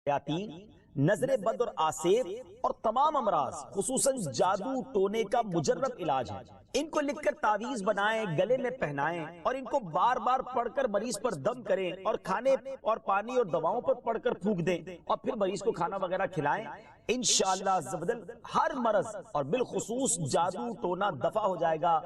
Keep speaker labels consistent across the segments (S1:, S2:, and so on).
S1: شیاطین، نظر بد اور آسیب اور تمام امراض خصوصاً جادو ٹونے کا مجرب علاج ہے۔ ان کو لکھ کر تعویذ بنائیں، گلے میں پہنائیں اور ان کو بار بار پڑھ کر مریض پر دم کریں اور کھانے اور پانی اور دواؤں پر پڑھ کر پھونک دیں اور پھر مریض کو کھانا وغیرہ کھلائیں۔ انشاءاللہ عز و جل ہر مرض اور بالخصوص جادو ٹونا دفع ہو جائے گا،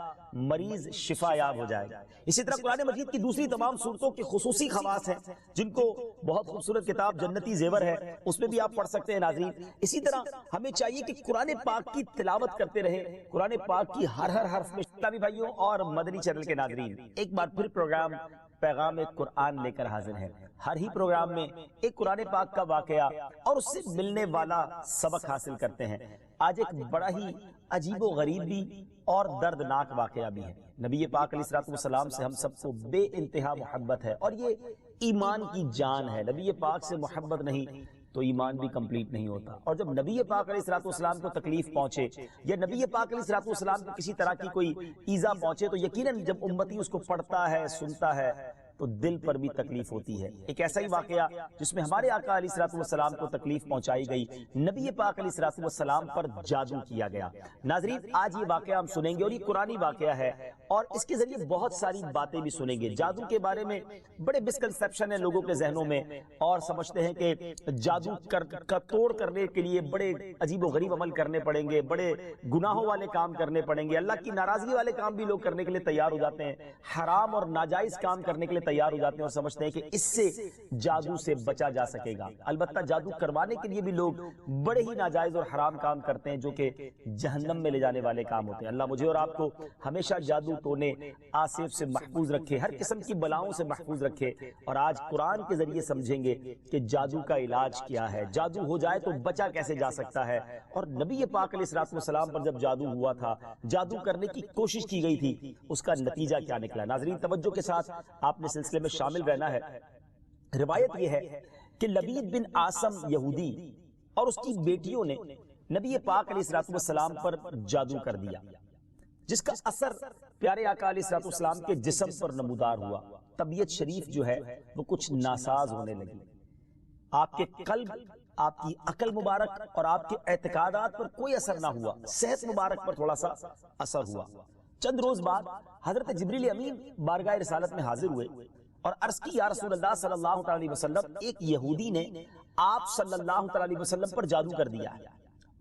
S1: مریض شفا یاب ہو جائے گا۔ اسی طرح قرآن مجید کی دوسری تمام صورتوں کی خصوصی خواص ہیں جن کو بہت خوبصورت کتاب جنتی زیور ہے اس میں بھی آپ پڑھ سکتے ہیں ناظرین۔ اسی طرح ہمیں چاہیے کہ قرآن پاک کی تلاوت کرتے رہیں، قرآن پاک کی ہر حرف میں۔ اسلامی بھائیوں اور مدنی چینل کے ناظرین، ایک بار پھر پروگرام پیغام قرآن لے کر حاضر ہے۔ ہر ہی پروگرام میں ایک قرآن پاک کا واقعہ اور اس سے ملنے والا سبق حاصل کرتے ہیں۔ آج ایک بڑا ہی عجیب و غریب بھی اور دردناک واقعہ بھی ہے۔ نبی پاک علیہ السلام سے ہم سب کو بے انتہا محبت ہے اور یہ ایمان کی جان ہے۔ نبی پاک سے محبت نہیں تو ایمان بھی کمپلیٹ نہیں ہوتا، اور جب نبی پاک علیہ السلام کو تکلیف پہنچے یا نبی پاک علیہ السلام کو کسی طرح کی کوئی ایذا پہنچے تو یقیناً جب امتی اس کو پڑھتا ہے، سنتا ہے تو دل پر بھی تکلیف ہوتی ہے۔ ایک ایسا ہی واقعہ جس میں ہمارے آقا علیہ السلام کو تکلیف پہنچائی گئی، نبی پاک علیہ السلام پر جادو کیا گیا۔ ناظرین، آج یہ واقعہ ہم سنیں گے اور یہ قرآنی واقعہ ہے اور اس کے ذریعے بہت ساری باتیں بھی سنیں گے۔ جادو کے بارے میں بڑے مسکنسیپشن ہیں لوگوں کے ذہنوں میں اور سمجھتے ہیں کہ جادو کا توڑ کرنے کے لیے بڑے عجیب و غریب عمل کرنے پڑیں گے، بڑے گناہوں والے کام کرنے پڑیں گے، اللہ کی ناراضگی والے کام بھی لوگ کرنے کے لیے تیار ہو جاتے ہیں، حرام اور ناجائز کام کرنے کے لیے تیار ہو جاتے ہیں اور سمجھتے ہیں کہ اس سے جادو سے بچا جا سکے گا۔ البتہ جادو کروانے کے لیے بھی لوگ بڑے ہی ناجائز اور حرام کام کرتے ہیں جو کہ جہنم میں لے جانے والے کام ہوتے ہیں۔ اللہ مجھے اور آپ کو ہمیشہ جادو ٹونے آصف سے محفوظ رکھے، ہر قسم کی بلاؤں سے محفوظ رکھے، اور آج قرآن کے ذریعے سمجھیں گے کہ جادو کا علاج کیا ہے، جادو ہو جائے تو بچا کیسے جا سکتا ہے، اور نبی پاک علیہ السلام پر جب جادو ہوا تھا، جادو کرنے کی کوشش کی گئی تھی، اس کا نتیجہ کیا نکلا۔ ناظرین توجہ کے ساتھ آپ نے سلسلے میں شامل رہنا ہے۔ روایت یہ ہے کہ لبید بن عاصم یہودی اور اس کی بیٹیوں نے نبی پاک علیہ السلام پر جادو کر دیا، جس کا اثر پیارے آقا علیہ السلام کے جسم پر نمودار ہوا۔ طبیعت شریف جو ہے وہ کچھ ناساز ہونے لگی، آپ کے قلب، آپ کی عقل مبارک اور آپ کے اعتقادات پر کوئی اثر نہ ہوا، صحت مبارک پر تھوڑا سا اثر ہوا۔ چند روز بعد حضرت جبریل امین بارگاہ رسالت میں حاضر ہوئے اور عرض کی، یا رسول اللہ صلی اللہ علیہ وسلم، ایک یہودی نے آپ صلی اللہ علیہ وسلم پر جادو کر دیا ہے،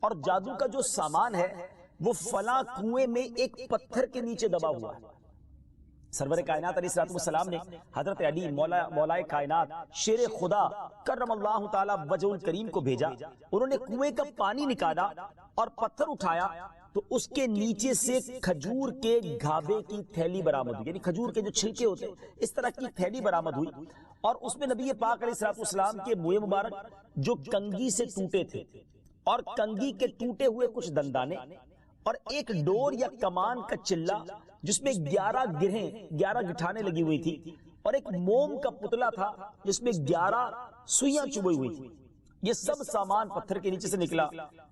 S1: اور جادو کا جو سامان ہے وہ فلاں کنویں میں ایک پتھر کے نیچے دبا ہوا ہے۔ سرور کائنات علیہ السلام نے حضرت علی مولا کائنات شیر خدا کرم اللہ تعالی وجہ الکریم کو بھیجا، انہوں نے کنویں کا پانی نکالا اور پتھر اٹھایا تو اس کے نیچے سے کھجور کے گھابے کی تھیلی برآمد ہوئی، یعنی کھجور کے جو چھلکے ہوتے ہیں اس طرح کی تھیلی برآمد ہوئی، اور اس میں نبی پاک علیہ السلام کے منہ مبارک جو کنگھی سے ٹوٹے تھے اور کنگھی کے ٹوٹے ہوئے کچھ دندانے اور ایک ڈور یا کمان کا چلہ جس میں 11 گٹھانے لگی ہوئی تھی، اور ایک موم کا پتلا تھا جس میں 11 سوئیاں چبھی ہوئی تھی، یہ سب سامان پتھر کے نیچے سے نکلا،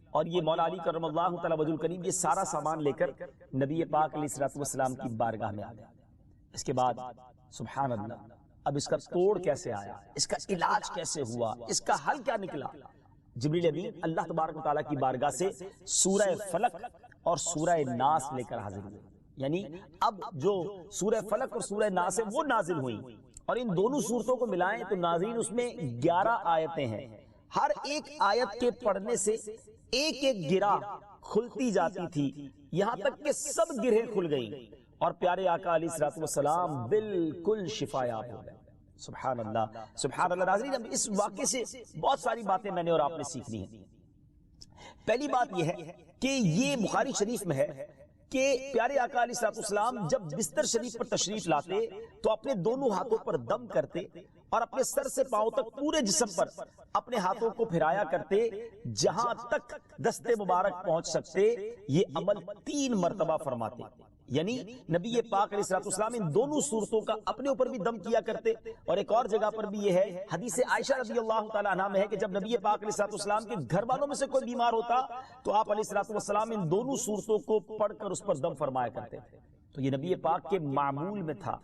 S1: اور یہ مولا علی کرم اللہ تعالی وجہ الکریم یہ سارا سامان لے کر نبی پاک علیہ السلام کی بارگاہ میں آ گیا۔ اس کے بعد سبحان اللہ، اب اس کا توڑ کیسے آیا، اس کا علاج کیسے ہوا، اس کا حل کیا نکلا؟ جبریل امین اللہ تبارک و تعالیٰ کی بارگاہ سے سورہ فلق اور سورہ ناس لے کر حاضر ہوئے، یعنی اب جو سورہ فلق اور سورہ ناس ہے وہ نازل ہوئی، اور ان دونوں صورتوں کو ملائیں تو ناظرین اس میں 11 آیتیں ہیں، ہر ایک آیت کے پڑھنے سے ایک ایک گرہ کھلتی جاتی تھی، یہاں تک کہ سب گرہیں کھل گئیں اور پیارے آقا علیہ السلام بالکل شفا یاب ہو گئے۔ سبحان اللہ سبحان اللہ۔ ناظرین اب اس واقعے سے بہت ساری باتیں میں نے اور آپ نے سیکھنی ہیں۔ پہلی بات یہ ہے کہ یہ بخاری شریف میں ہے کہ پیارے آقا علیہ السلام جب بستر شریف پر تشریف لاتے تو اپنے دونوں ہاتھوں پر دم کرتے اور اپنے سر سے پاؤں تک پورے جسم پر اپنے ہاتھوں کو پھرایا کرتے، جہاں تک دست مبارک پہنچ سکتے یہ عمل 3 مرتبہ فرماتے، یعنی نبی پاک علیہ السلام ان دونوں صورتوں کا اپنے اوپر بھی دم کیا کرتے۔ اور ایک اور جگہ پر بھی یہ ہے، حدیث عائشہ رضی اللہ تعالیٰ عنہ میں ہے کہ جب نبی پاک علیہ السلام کے گھر والوں میں سے کوئی بیمار ہوتا تو آپ علیہ السلام ان دونوں صورتوں کو پڑھ کر اس پر دم فرمایا کرتے تھے، تو یہ نبی پاک کے معمول میں تھا۔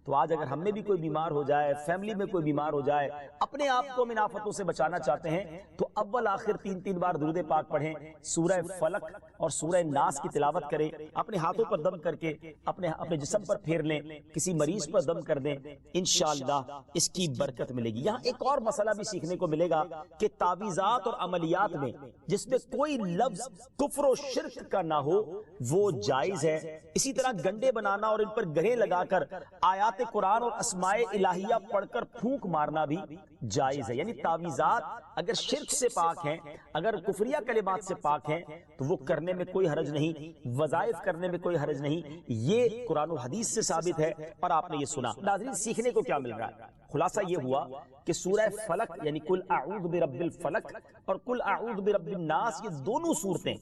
S1: تو آج اگر ہم میں بھی کوئی بیمار ہو جائے، فیملی میں کوئی بیمار ہو جائے، اپنے آپ کو ہم ان آفتوں سے بچانا چاہتے ہیں تو اول آخر 3 بار درود پاک پڑھیں، سورہ فلق اور سورہ ناس کی تلاوت کریں، اپنے ہاتھوں پر دم کر کے اپنے جسم پر پھیر لیں، کسی مریض پر دم کر دیں، انشاءاللہ اس کی برکت ملے گی۔ یہاں ایک اور مسئلہ بھی سیکھنے کو ملے گا کہ تعویذات اور عملیات میں جس میں کوئی لفظ کفر و شرک کا نہ ہو وہ جائز ہے۔ اسی طرح گنڈے بنانا اور ان پر گرہیں لگا کر آیات قرآن اور اسماء الہیہ پڑھ کر پھونک مارنا بھی جائز ہے۔ یعنی تعویذات اگر شرک سے پاک ہیں، اگر کفریہ کلمات سے پاک ہیں تو وہ کرنے میں کوئی حرج نہیں، وظائف کرنے میں کوئی حرج نہیں، یہ قرآن و حدیث سے ثابت ہے اور آپ نے یہ سنا۔ ناظرین، سیکھنے کو کیا مل رہا ہے؟ خلاصہ یہ ہوا کہ سورہ فلق یعنی قل اعوذ برب الفلق اور قل اعوذ برب الناس، یہ دونوں صورتیں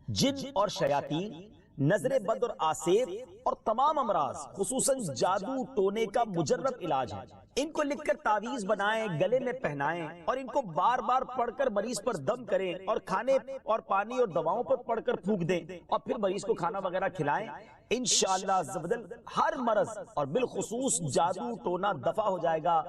S1: جن اور شیاطین، نظر بد اور آسیب اور تمام امراض خصوصاً جادو ٹونے کا مجرب علاج ہے۔ ان کو لکھ کر تعویذ بنائیں، گلے میں پہنائیں اور ان کو بار بار پڑھ کر مریض پر دم کریں اور کھانے اور پانی اور دواؤں پر پڑھ کر پھونک دیں اور پھر مریض کو کھانا وغیرہ کھلائیں، انشاءاللہ عز و جل ہر مرض اور بالخصوص جادو ٹونا دفع ہو جائے گا،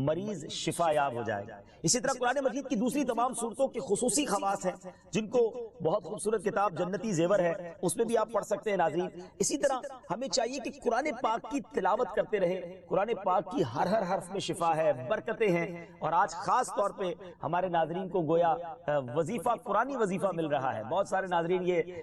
S1: مریض شفا یاب ہو جائے گا۔ اسی طرح قرآن مجید کی دوسری تمام صورتوں کے خصوصی خواص ہیں جن کو بہت خوبصورت کتاب جنتی زیور ہے اس میں بھی آپ پڑھ سکتے ہیں ناظرین۔ اسی طرح ہمیں چاہیے کہ قرآن پاک کی تلاوت کرتے رہیں، قرآن پاک کی ہر حرف میں شفا ہے، برکتیں ہیں، اور آج خاص طور پہ ہمارے ناظرین کو گویا وظیفہ، قرآنی وظیفہ مل رہا ہے۔ بہت سارے ناظرین یہ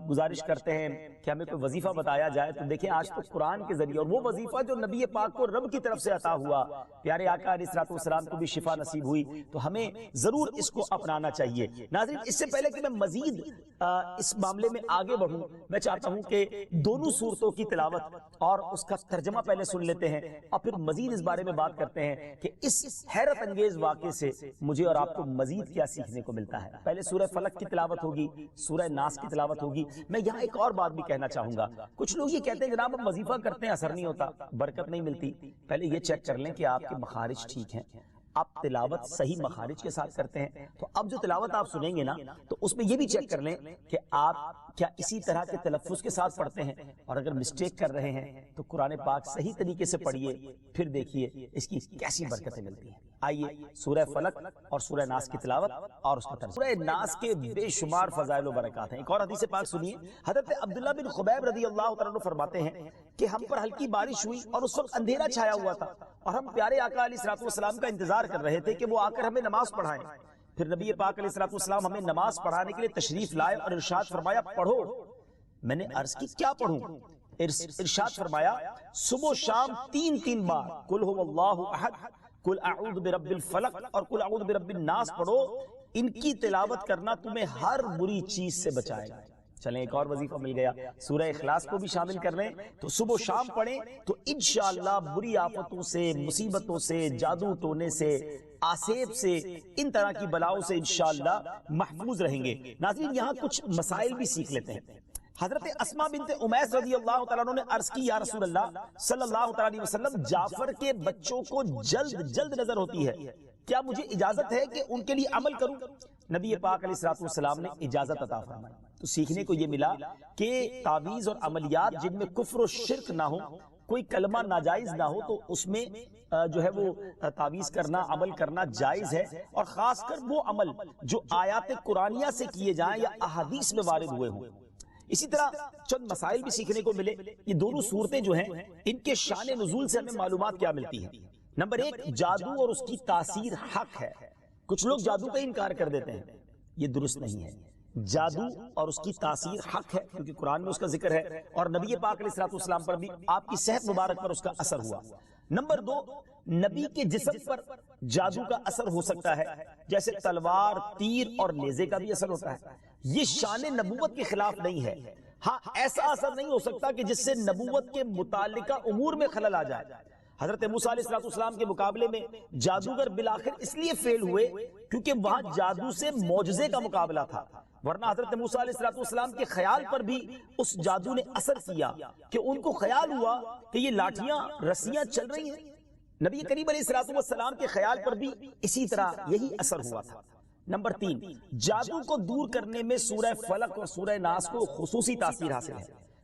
S1: گزارش کرتے ہیں کہ ہمیں کوئی وظیفہ بتایا جائے، تو دیکھیں آج تو قرآن کے ذریعے، اور وہ وظیفہ جو نبی پاک کو رب کی طرف سے عطا ہوا، پیارے آقا علیہ الصلوۃ والسلام کو بھی شفا نصیب ہوئی، تو ہمیں ضرور اس کو اپنانا چاہیے۔ ناظرین، اس سے پہلے کہ میں مزید اس معاملے میں آگے بڑھوں، میں چاہتا ہوں کہ دونوں صورتوں کی تلاوت اور اس کا ترجمہ پہلے سن لیتے ہیں اور پھر مزید اس بارے میں بات کرتے ہیں کہ اس حیرت انگیز واقعے سے مجھے اور آپ کو مزید کیا سیکھنے کو ملتا ہے۔ پہلے سورہ فلق کی تلاوت ہوگی، سورہ ناس کی تلاوت ہوگی۔ میں یہاں ایک اور بات بھی کہنا چاہوں گا، کچھ لوگ یہ کہتے ہیں جناب ہم وظیفہ کرتے ہیں اثر نہیں ہوتا، برکت نہیں ملتی۔ پہلے یہ چیک کر لیں کہ آپ کے مخارج ٹھیک ہیں، آپ تلاوت صحیح مخارج کے ساتھ کرتے ہیں۔ تو اب جو تلاوت آپ سنیں گے نا تو اس میں یہ بھی چیک کر لیں کہ آپ کیا اسی طرح کے تلفظ کے ساتھ پڑھتے ہیں، اور اگر مسٹیک کر رہے ہیں تو قرآن پاک صحیح طریقے سے پڑھیے، پھر دیکھیے اس کی کیسی برکتیں ملتی ہیں۔ آئیے سورہ فلق اور سورہ ناس کی تلاوت اور اس کا ترجمہ۔ سورہ ناس کے بے شمار فضائل و برکات ہیں۔ ایک اور حدیث پاک سنیے، حضرت عبداللہ بن خبیب رضی اللہ تعالیٰ عنہ فرماتے ہیں کہ ہم پر ہلکی بارش ہوئی اور اس وقت اندھیرا چھایا ہوا تھا اور ہم پیارے آقا علیہ الصلوۃ والسلام کا انتظار کر رہے تھے کہ وہ آ کر ہمیں نماز پڑھائیں۔ پھر نبی پاک علیہ الصلوۃ والسلام ہمیں نماز پڑھانے کے لیے تشریف لائے اور ارشاد فرمایا پڑھو۔ میں نے عرض کی کیا پڑھوں؟ ارشاد فرمایا صبح و شام 3 بار قل هو اللہ احد، قل اعوذ برب الفلق اور قل اعوذ برب الناس پڑھو، ان کی تلاوت کرنا تمہیں ہر بری چیز سے بچائے گا۔ چلیں ایک اور وظیفہ مل گیا، سورہ اخلاص کو بھی شامل کر لیں تو صبح و شام پڑھیں تو انشاءاللہ بری آفتوں سے، مصیبتوں سے، جادو ٹونے سے، آسیب سے، ان طرح کی بلاؤں سے انشاءاللہ محفوظ رہیں گے۔ ناظرین، یہاں کچھ مسائل بھی سیکھ لیتے ہیں۔ حضرت اسماء بنت امیس رضی اللہ تعالیٰ عنہ نے عرض کی یا رسول اللہ صلی اللہ تعالیٰ علیہ وسلم، جعفر کے بچوں کو جلد نظر ہوتی ہے، کیا مجھے اجازت ہے کہ ان کے لیے عمل کروں؟ نبی پاک علیہ الصلوۃ والسلام نے اجازت عطا فرمائی۔ تو سیکھنے کو یہ ملا کہ تعویذ اور عملیات جن میں کفر و شرک نہ ہو، کوئی کلمہ ناجائز نہ ہو، تو اس میں جو ہے وہ تعویذ کرنا، عمل کرنا جائز ہے، اور خاص کر وہ عمل جو آیات قرآنیہ سے کیے جائیں یا احادیث میں وارد ہوئے ہوں۔ اسی طرح چند مسائل بھی سیکھنے کو ملے۔ یہ دونوں صورتیں جو ہیں ان کے شان نزول سے ہمیں معلومات کیا ملتی ہیں۔ نمبر 1، جادو اور اس کی تاثیر حق ہے۔ کچھ لوگ جادو کا انکار کر دیتے ہیں، یہ درست نہیں ہے۔ جادو اور اس کی تاثیر حق ہے کیونکہ قرآن میں اس کا ذکر ہے، اور نبی پاک علیہ الصلوۃ والسلام پر بھی آپ کی صحت مبارک پر اس کا اثر ہوا۔ نمبر 2، نبی کے جسم پر جادو کا اثر ہو سکتا ہے، جیسے تلوار، تیر اور نیزے کا بھی اثر ہوتا ہے۔ یہ شان نبوت کے خلاف نہیں ہے۔ ہاں، ایسا اثر نہیں ہو سکتا کہ جس سے نبوت کے متعلقہ امور میں خلل آ جائے۔ حضرت موسیٰ علیہ السلام کے مقابلے میں جادوگر بالآخر اس لیے فیل ہوئے کیونکہ وہاں جادو سے معجزے کا مقابلہ تھا، ورنہ حضرت موسیٰ علیہ السلام کے خیال پر بھی اس جادو نے اثر کیا کہ ان کو خیال ہوا کہ یہ لاٹھیاں، رسیاں چل رہی ہیں۔ نبی کریم علیہ السلام کے خیال پر بھی اسی طرح یہی اثر ہوا تھا۔ نمبر 3، جادو کو دور کرنے میں سورہ فلق اور سورہ ناس کو خصوصی تاثیر حاصل ہے۔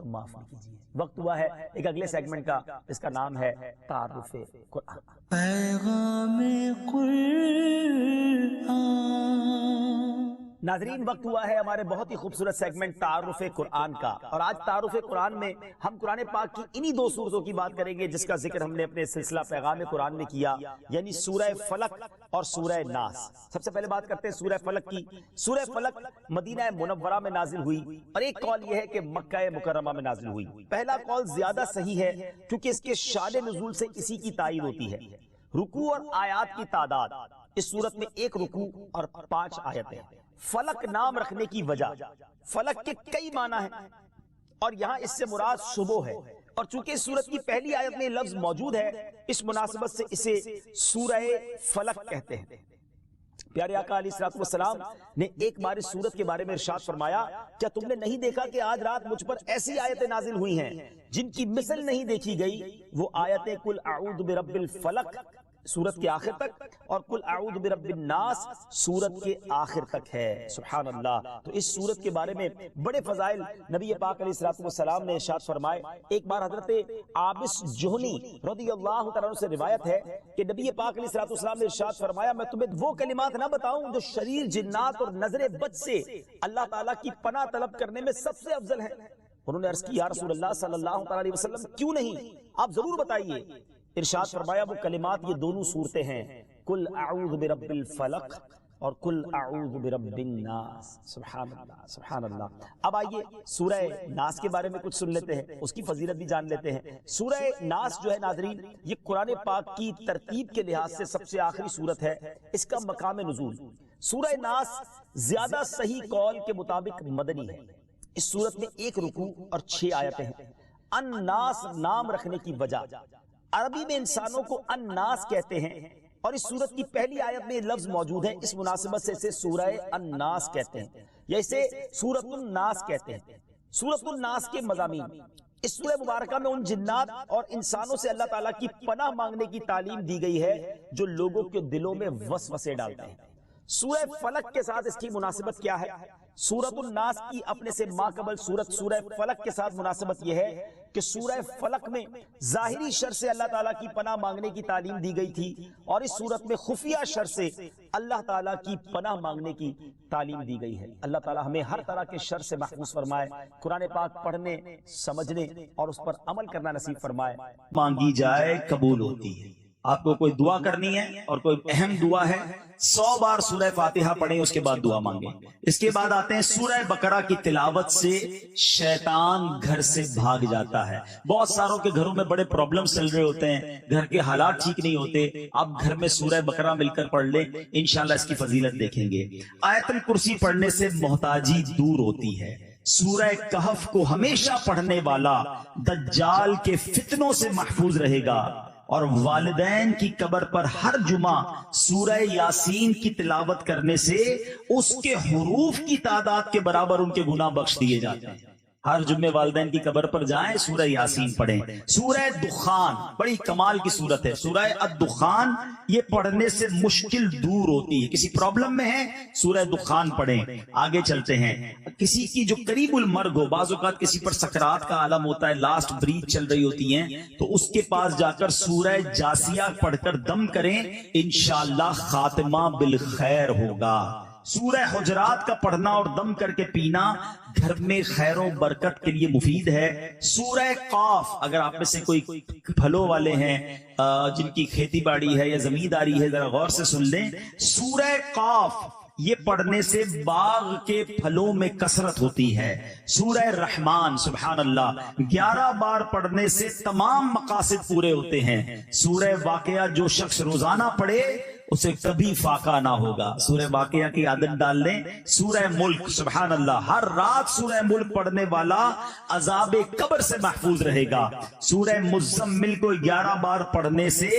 S1: تو معاف کیجیے. وقت ہوا ہے ایک اگلے سیگمنٹ کا، اس کا نام ہے تعارف قرآن.
S2: پیغام قرآن.
S1: ناظرین، وقت ہوا ہے ہمارے بہت ہی خوبصورت سیگمنٹ تعارف قرآن کا، اور آج تعارف قرآن میں ہم قرآن پاک کی انہی دو سورتوں کی بات کریں گے جس کا ذکر ہم نے اپنے سلسلہ پیغام قرآن میں کیا، یعنی سورہ فلق اور سورہ ناس. سب سے پہلے بات کرتے ہیں سورہ فلق کی. سورہ فلق مدینہ منورہ میں نازل ہوئی، اور ایک قول یہ ہے کہ مکہ مکرمہ میں نازل ہوئی. پہلا قول زیادہ صحیح ہے کیونکہ اس کے شان نزول سے اسی کی تائید ہوتی ہے. رکوع اور آیات کی تعداد، اس سورت میں 1 رکوع اور 5 آیتیں. فلق نام رکھنے کی وجہ، فلق کے کئی معنی ہیں اور یہاں اس سے مراد صبح ہے، اور چونکہ اس سورت کی پہلی آیت میں لفظ موجود ہے اس مناسبت سے اسے سورہ فلق کہتے ہیں. پیارے آقا علیہ الصلوۃ والسلام نے ایک بار اس سورت کے بارے میں ارشاد فرمایا، کیا تم نے نہیں دیکھا کہ آج رات مجھ پر ایسی آیتیں نازل ہوئی ہیں جن کی مثل نہیں دیکھی گئی؟ وہ آیتیں قل اعوذ برب الفلق سورت کے آخر تک اور قل اعوذ برب الناس سورت کے آخر تک ہے. سبحان اللہ. تو اس سورت کے بارے میں بڑے فضائل نبی پاک علیہ الصلوۃ والسلام نے ارشاد فرمائے. ایک بار حضرت عابس جوہنی رضی اللہ تعالیٰ عنہ سے روایت ہے کہ نبی پاک علیہ الصلوۃ والسلام نے ارشاد فرمایا، میں تمہیں وہ کلمات نہ بتاؤں جو شریر جنات اور نظر بد سے اللہ تعالیٰ کی پناہ طلب کرنے میں سب سے افضل ہے. انہوں نے عرض کی، یا رسول اللہ صلی اللہ علیہ وسلم کیوں نہیں، آپ ضرور بتائیے. ارشاد فرمایا وہ کلمات یہ دونوں صورتیں ہیں، قل اعوذ برب الفلق اور قل اعوذ برب الناس. سبحان اللہ سبحان اللہ. اب آئیے سورہ ناس کے بارے میں کچھ سن لیتے ہیں، اس کی فضیلت بھی جان لیتے ہیں. سورہ ناس جو ہے ناظرین، یہ قرآن پاک کی ترتیب کے لحاظ سے سب سے آخری سورت ہے. اس کا مقام نزول، سورہ ناس زیادہ صحیح قول کے مطابق مدنی ہے. اس سورت میں 1 رکوع اور 6 آیتیں ہیں. الناس نام رکھنے کی وجہ، عربی میں انسانوں کو الناس کہتے ہیں، اور اس سورت کی پہلی آیت میں یہ لفظ موجود ہے، اس مناسبت سے اسے سورہ الناس کہتے ہیں یا اسے سورۃ الناس کہتے ہیں. سورۃ الناس کے مضامین، اس سورہ مبارکہ میں ان جنات اور انسانوں سے اللہ تعالیٰ کی پناہ مانگنے کی تعلیم دی گئی ہے جو لوگوں کے دلوں میں وسوسے ڈالتے ہیں. سورہ فلق کے ساتھ اس کی مناسبت کیا ہے؟ سورۃ الناس کی اپنے سے ماقبل سورہ فلق کے ساتھ مناسبت یہ ہے کہ سورہ فلق میں ظاہری شر سے اللہ تعالیٰ کی پناہ مانگنے کی تعلیم دی گئی تھی، اور اس سورت میں خفیہ شر سے اللہ تعالیٰ کی پناہ مانگنے کی تعلیم دی گئی ہے. اللہ تعالیٰ ہمیں ہر طرح کے شر سے محفوظ فرمائے، قرآن پاک پڑھنے، سمجھنے اور اس پر عمل کرنا نصیب فرمائے.
S3: مانگی جائے قبول ہوتی ہے. آپ کو کوئی دعا کرنی ہے اور کوئی اہم دعا ہے، 100 بار سورہ فاتحہ پڑھیں، اس کے بعد دعا مانگیں. اس کے بعد آتے ہیں سورہ بقرہ کی تلاوت سے شیطان گھر سے بھاگ جاتا ہے. بہت ساروں کے گھروں میں بڑے پرابلمز چل رہے ہوتے ہیں، گھر کے حالات ٹھیک نہیں ہوتے. آپ گھر میں سورہ بقرہ مل کر پڑھ لیں، انشاءاللہ اس کی فضیلت دیکھیں گے. آیت الکرسی پڑھنے سے محتاجی دور ہوتی ہے. سورہ کہف کو ہمیشہ پڑھنے والا دجال کے فتنوں سے محفوظ رہے گا، اور والدین کی قبر پر ہر جمعہ سورہ یاسین کی تلاوت کرنے سے اس کے حروف کی تعداد کے برابر ان کے گناہ بخش دیے جاتے ہیں. ہر جمعے والدین کی قبر پر جائیں، سورہ یاسین پڑھیں. سورہ دخان بڑی کمال کی سورت ہے. سورہ الدخان یہ پڑھنے سے مشکل دور ہوتی ہے. کسی پرابلم میں ہے سورہ دخان پڑھیں. آگے چلتے ہیں. کسی کی جو قریب المرگ ہو، بعض اوقات کسی پر سکرات کا عالم ہوتا ہے، لاسٹ بریتھ چل رہی ہوتی ہیں، تو اس کے پاس جا کر سورہ جاسیہ پڑھ کر دم کریں، انشاءاللہ خاتمہ بالخیر ہوگا. سورہ حجرات کا پڑھنا اور دم کر کے پینا گھر میں خیر و برکت کے لیے مفید ہے. سورہ قاف، اگر آپ میں سے کوئی پھلوں والے ہیں جن کی کھیتی باڑی ہے یا زمینداری ہے، ذرا غور سے سن لیں. سورہ قاف یہ پڑھنے سے باغ کے پھلوں میں کثرت ہوتی ہے. سورہ رحمان سبحان اللہ 11 بار پڑھنے سے تمام مقاصد پورے ہوتے ہیں. سورہ واقعہ جو شخص روزانہ پڑھے اسے کبھی فاقہ نہ ہوگا. سورہ واقعہ کی عادت ڈال لیں. سورہ ملک سبحان اللہ ہر رات سورہ ملک پڑھنے والا عذاب قبر سے محفوظ رہے گا. سورہ مزمل کو 11 بار پڑھنے سے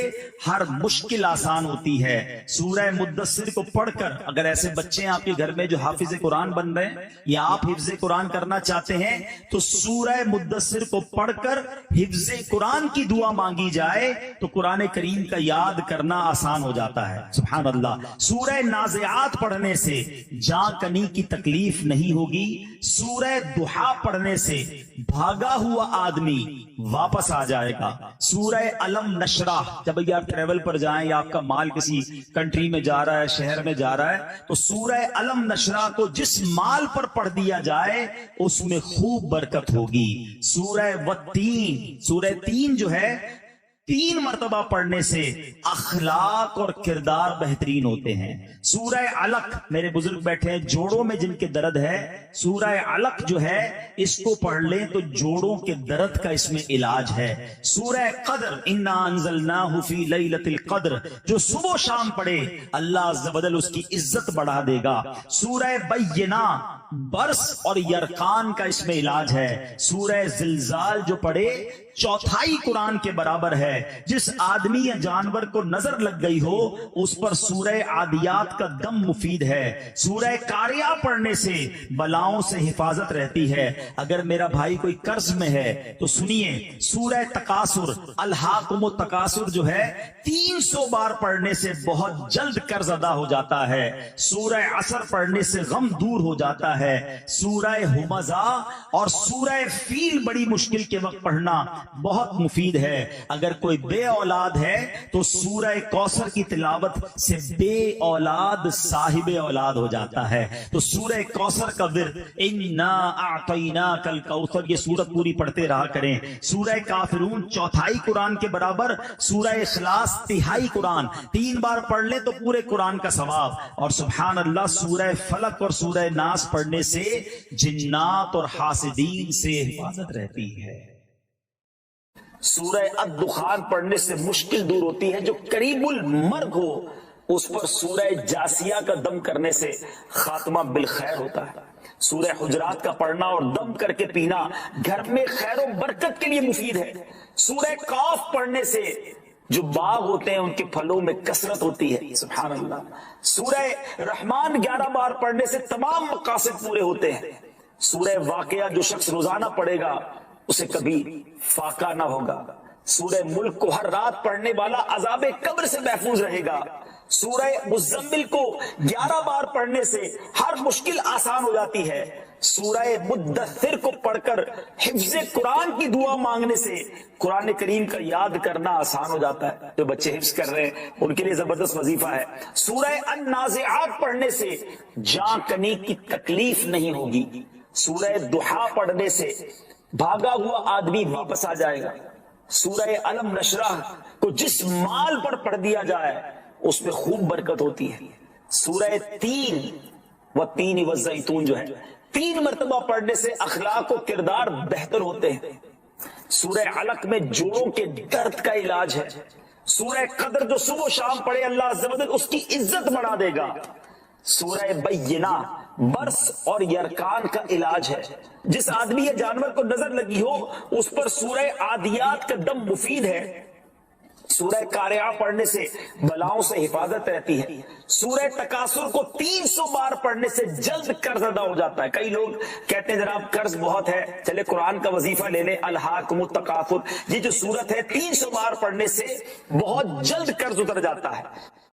S3: ہر مشکل آسان ہوتی ہے. سورہ مدثر کو پڑھ کر، اگر ایسے بچے ہیں آپ کے گھر میں جو حافظ قرآن بن رہے ہیں یا آپ حفظ قرآن کرنا چاہتے ہیں، تو سورہ مدثر کو پڑھ کر حفظ قرآن کی دعا مانگی جائے تو قرآن کریم کا یاد کرنا آسان ہو جاتا ہے. سبحان اللہ. سورہ نازعات پڑھنے سے جان کنی کی تکلیف نہیں ہوگی. سورہ دحا پڑھنے سے بھاگا ہوا آدمی واپس آ جائے گا. سورہ علم نشرح، جب آپ ٹریول پر جائیں یا آپ کا مال کسی کنٹری میں جا رہا ہے، شہر میں جا رہا ہے، تو سورہ علم نشرح کو جس مال پر پڑھ دیا جائے اس میں خوب برکت ہوگی. سورہ والتین، سورہ تین جو ہے 3 مرتبہ پڑھنے سے اخلاق اور کردار بہترین ہوتے ہیں. سورہ علق، میرے بزرگ بیٹھے ہیں جوڑوں میں جن کے درد ہے، سورہ علق جو ہے اس کو پڑھ لیں تو جوڑوں کے درد کا اس میں علاج ہے. سورہ قدر، انا انزلناہ فی لیلۃ القدر، جو صبح و شام پڑھے اللہ عز و جل اس کی عزت بڑھا دے گا. سورہ بینہ، برس اور یرقان کا اس میں علاج ہے. سورہ زلزال جو پڑھے 1/4 قرآن کے برابر ہے. جس آدمی یا جانور کو نظر لگ گئی ہو اس پر سورہ عادیات کا دم مفید ہے. سورہ قاریہ پڑھنے سے بلاؤں سے حفاظت رہتی ہے. اگر میرا بھائی کوئی قرض میں ہے تو سنیے سورہ تکاثر، الہاکم التکاثر جو ہے 300 بار پڑھنے سے بہت جلد قرض ادا ہو جاتا ہے. سورہ عصر پڑھنے سے غم دور ہو جاتا ہے. سورہ ہمزہ اور سورہ فیل بڑی مشکل کے وقت پڑھنا بہت مفید ہے. اگر کوئی بے اولاد ہے تو سورہ کوثر کی تلاوت سے بے اولاد صاحب اولاد ہو جاتا ہے. تو سورہ کوثر کا ورد انا اعطیناک الکوثر، یہ سورت پوری پڑھتے رہا کریں. سورہ کافرون 1/4 قرآن کے برابر. سورہ اخلاص 1/3 قرآن، 3 بار پڑھ لیں تو پورے قرآن کا ثواب. اور سبحان اللہ سورہ فلق اور سورہ ناس پڑھنے سے جنات اور حاسدین سے حفاظت رہتی ہے.
S1: سورہ الدخان پڑھنے سے مشکل دور ہوتی ہے. جو قریب المرگ ہو اس پر سورہ جاسیہ کا دم کرنے سے خاتمہ بالخیر ہوتا ہے. سورہ حجرات کا پڑھنا اور دم کر کے پینا گھر میں خیر و برکت کے لیے مفید ہے. سورہ قاف پڑھنے سے جو باغ ہوتے ہیں ان کے پھلوں میں کثرت ہوتی ہے. سبحان اللہ. سورہ رحمان 11 بار پڑھنے سے تمام مقاصد پورے ہوتے ہیں. سورہ واقعہ جو شخص روزانہ پڑھے گا اسے کبھی فاقہ نہ ہوگا. سورہ ملک کو ہر رات پڑھنے والا عذاب قبر سے محفوظ رہے گا. سورہ مزمل کو 11 بار پڑھنے سے ہر مشکل آسان ہو جاتی ہے. سورہ مدثر کو پڑھ کر حفظ قرآن کی دعا مانگنے سے قرآن کریم کا یاد کرنا آسان ہو جاتا ہے. جو بچے حفظ کر رہے ہیں ان کے لیے زبردست وظیفہ ہے. سورہ النازعات پڑھنے سے جان کنی کی تکلیف نہیں ہوگی. سورہ دحا پڑھنے سے بھاگا ہوا آدمی واپس آ جائے گا. سورہ علم نشرح کو جس مال پر پڑھ دیا جائے اس میں خوب برکت ہوتی ہے. سورہ تین والتین والزیتون جو ہے 3 مرتبہ پڑھنے سے اخلاق و کردار بہتر ہوتے ہیں. سورہ علق میں جوڑوں کے درد کا علاج ہے. سورہ قدر جو صبح و شام پڑھے اللہ عز و جل اس کی عزت بڑھا دے گا. سورہ بینہ برس اور یرکان کا علاج ہے. جس آدمی یا جانور کو نظر لگی ہو اس پر سورہ عادیات کا دم مفید ہے. سورہ قاریہ پڑھنے سے بلاؤں سے حفاظت رہتی ہے. سورہ تکاثر کو 300 بار پڑھنے سے جلد قرض ادا ہو جاتا ہے. کئی لوگ کہتے ہیں جناب قرض بہت ہے، چلے قرآن کا وظیفہ لے لیں الہاکم التکاثر. یہ جو سورت ہے 300 بار پڑھنے سے بہت جلد قرض اتر جاتا ہے.